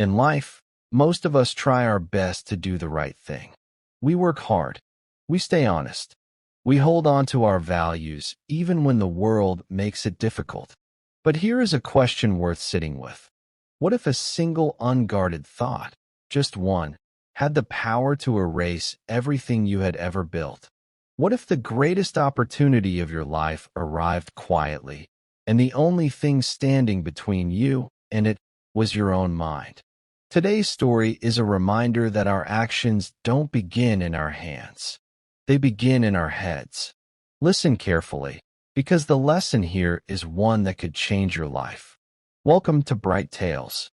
In life, most of us try our best to do the right thing. We work hard. We stay honest. We hold on to our values even when the world makes it difficult. But here is a question worth sitting with. What if a single unguarded thought, just one, had the power to erase everything you had ever built? What if the greatest opportunity of your life arrived quietly, and the only thing standing between you and it was your own mind? Today's story is a reminder that our actions don't begin in our hands. They begin in our heads. Listen carefully, because the lesson here is one that could change your life. Welcome to Bright Tales,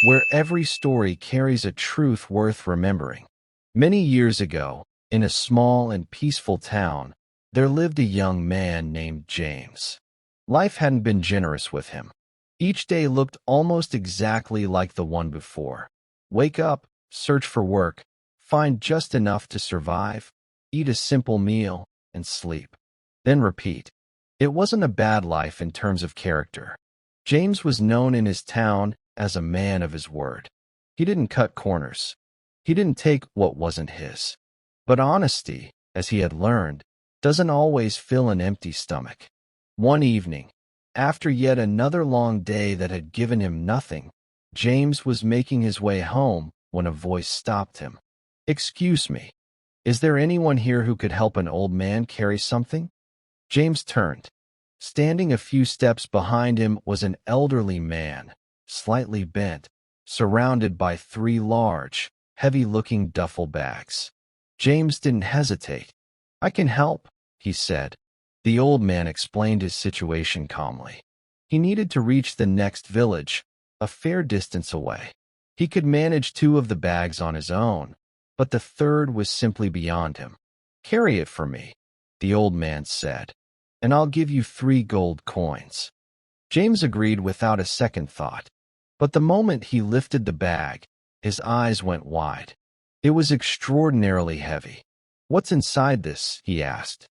where every story carries a truth worth remembering. Many years ago, in a small and peaceful town, there lived a young man named James. Life hadn't been generous with him. Each day looked almost exactly like the one before. Wake up, search for work, find just enough to survive, eat a simple meal, and sleep. Then repeat. It wasn't a bad life in terms of character. James was known in his town as a man of his word. He didn't cut corners. He didn't take what wasn't his. But honesty, as he had learned, doesn't always fill an empty stomach. One evening, after yet another long day that had given him nothing, James was making his way home when a voice stopped him. "Excuse me, is there anyone here who could help an old man carry something?" James turned. Standing a few steps behind him was an elderly man, slightly bent, surrounded by three large, heavy-looking duffel bags. James didn't hesitate. "I can help," he said. The old man explained his situation calmly. He needed to reach the next village, a fair distance away. He could manage two of the bags on his own, but the third was simply beyond him. "Carry it for me," the old man said, "and I'll give you 3 gold coins." James agreed without a second thought. But the moment he lifted the bag, his eyes went wide. It was extraordinarily heavy. "What's inside this?" he asked.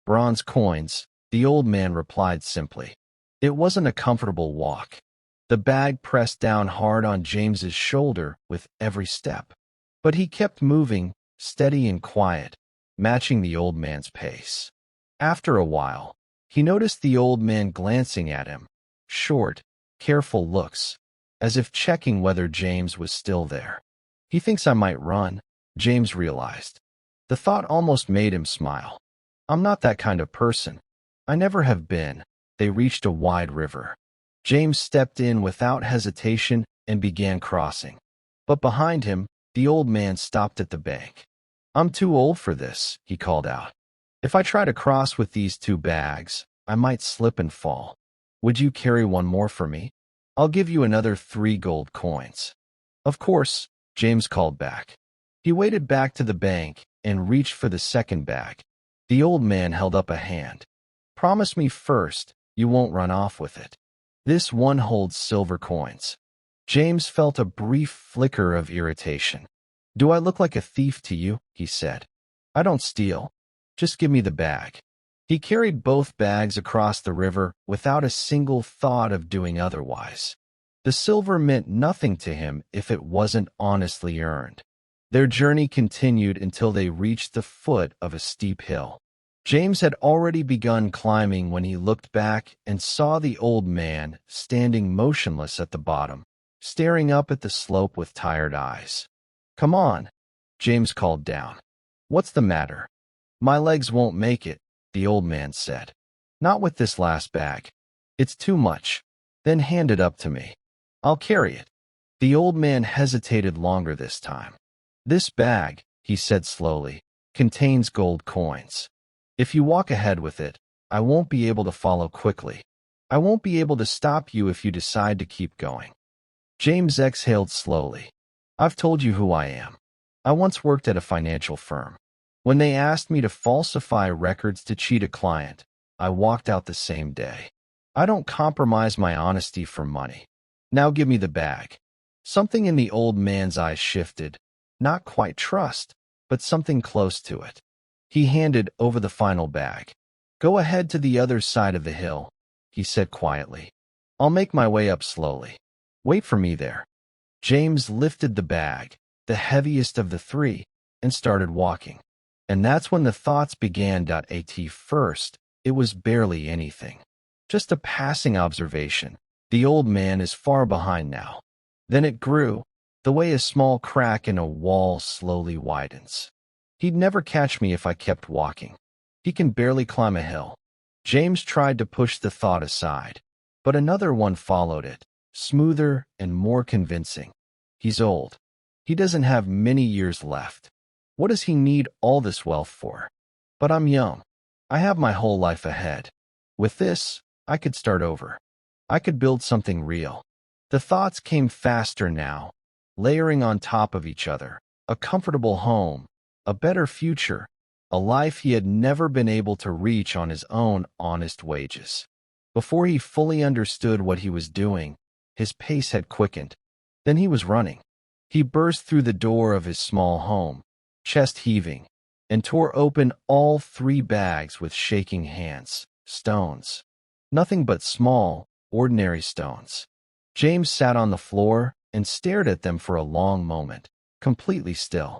"Bronze coins," the old man replied simply. It wasn't a comfortable walk. The bag pressed down hard on James's shoulder with every step. But he kept moving, steady and quiet, matching the old man's pace. After a while, he noticed the old man glancing at him, short, careful looks, as if checking whether James was still there. "He thinks I might run," James realized. The thought almost made him smile. "I'm not that kind of person. I never have been." They reached a wide river. James stepped in without hesitation and began crossing. But behind him, the old man stopped at the bank. "I'm too old for this," he called out. "If I try to cross with these 2 bags, I might slip and fall. Would you carry one more for me? I'll give you another 3 gold coins." "Of course," James called back. He waded back to the bank and reached for the second bag. The old man held up a hand. "Promise me first you won't run off with it. This one holds silver coins." James felt a brief flicker of irritation. "Do I look like a thief to you?" he said. "I don't steal. Just give me the bag." He carried both bags across the river without a single thought of doing otherwise. The silver meant nothing to him if it wasn't honestly earned. Their journey continued until they reached the foot of a steep hill. James had already begun climbing when he looked back and saw the old man standing motionless at the bottom, staring up at the slope with tired eyes. "Come on," James called down. "What's the matter?" "My legs won't make it," the old man said. "Not with this last bag. It's too much." "Then hand it up to me. I'll carry it." The old man hesitated longer this time. "This bag," he said slowly, "contains gold coins. If you walk ahead with it, I won't be able to follow quickly. I won't be able to stop you if you decide to keep going." James exhaled slowly. "I've told you who I am. I once worked at a financial firm. When they asked me to falsify records to cheat a client, I walked out the same day. I don't compromise my honesty for money. Now give me the bag." Something in the old man's eyes shifted. Not quite trust, but something close to it. He handed over the final bag. "Go ahead to the other side of the hill," he said quietly. "I'll make my way up slowly. Wait for me there." James lifted the bag, the heaviest of the three, and started walking. And that's when the thoughts began. At first, it was barely anything. Just a passing observation. The old man is far behind now. Then it grew, the way a small crack in a wall slowly widens. He'd never catch me if I kept walking. He can barely climb a hill. James tried to push the thought aside, but another one followed it, smoother and more convincing. He's old. He doesn't have many years left. What does he need all this wealth for? But I'm young. I have my whole life ahead. With this, I could start over. I could build something real. The thoughts came faster now, layering on top of each other. A comfortable home, a better future, a life he had never been able to reach on his own honest wages. Before he fully understood what he was doing, his pace had quickened. Then he was running. He burst through the door of his small home, chest heaving, and tore open all three bags with shaking hands. Stones. Nothing but small, ordinary stones. James sat on the floor and stared at them for a long moment, completely still.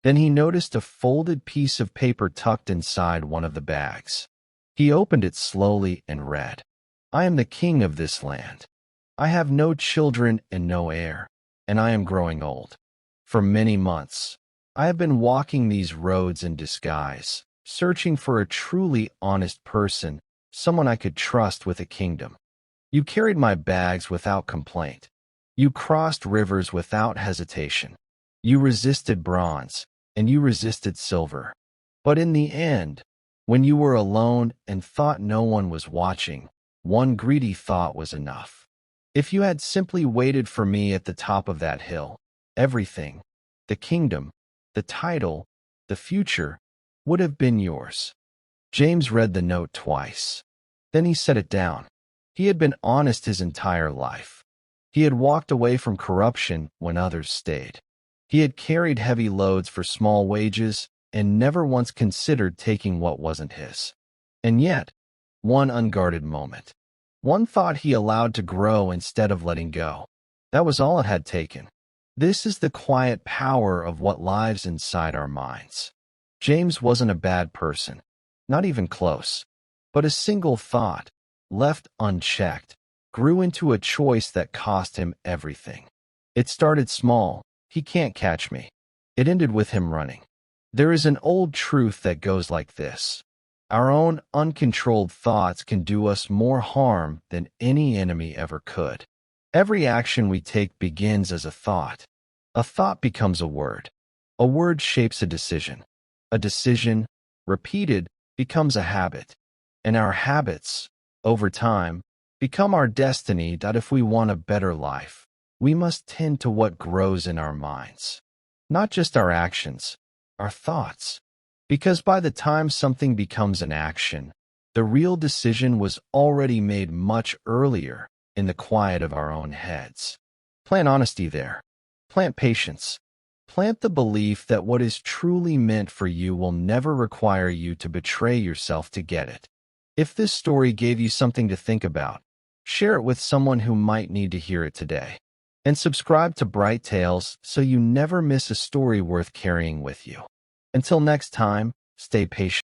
Then he noticed a folded piece of paper tucked inside one of the bags. He opened it slowly and read, "I am the king of this land. I have no children and no heir, and I am growing old. For many months, I have been walking these roads in disguise, searching for a truly honest person, someone I could trust with a kingdom. You carried my bags without complaint. You crossed rivers without hesitation. You resisted bronze, and you resisted silver. But in the end, when you were alone and thought no one was watching, one greedy thought was enough. If you had simply waited for me at the top of that hill, everything, the kingdom, the title, the future, would have been yours." James read the note twice. Then he set it down. He had been honest his entire life. He had walked away from corruption when others stayed. He had carried heavy loads for small wages and never once considered taking what wasn't his. And yet, one unguarded moment. One thought he allowed to grow instead of letting go. That was all it had taken. This is the quiet power of what lives inside our minds. James wasn't a bad person, not even close. But a single thought, left unchecked, grew into a choice that cost him everything. It started small. He can't catch me. It ended with him running. There is an old truth that goes like this. Our own uncontrolled thoughts can do us more harm than any enemy ever could. Every action we take begins as a thought. A thought becomes a word. A word shapes a decision. A decision, repeated, becomes a habit. And our habits, over time, become our destiny. That if we want a better life, we must tend to what grows in our minds. Not just our actions, our thoughts. Because by the time something becomes an action, the real decision was already made much earlier in the quiet of our own heads. Plant honesty there. Plant patience. Plant the belief that what is truly meant for you will never require you to betray yourself to get it. If this story gave you something to think about, share it with someone who might need to hear it today. And subscribe to Bright Tales so you never miss a story worth carrying with you. Until next time, stay patient.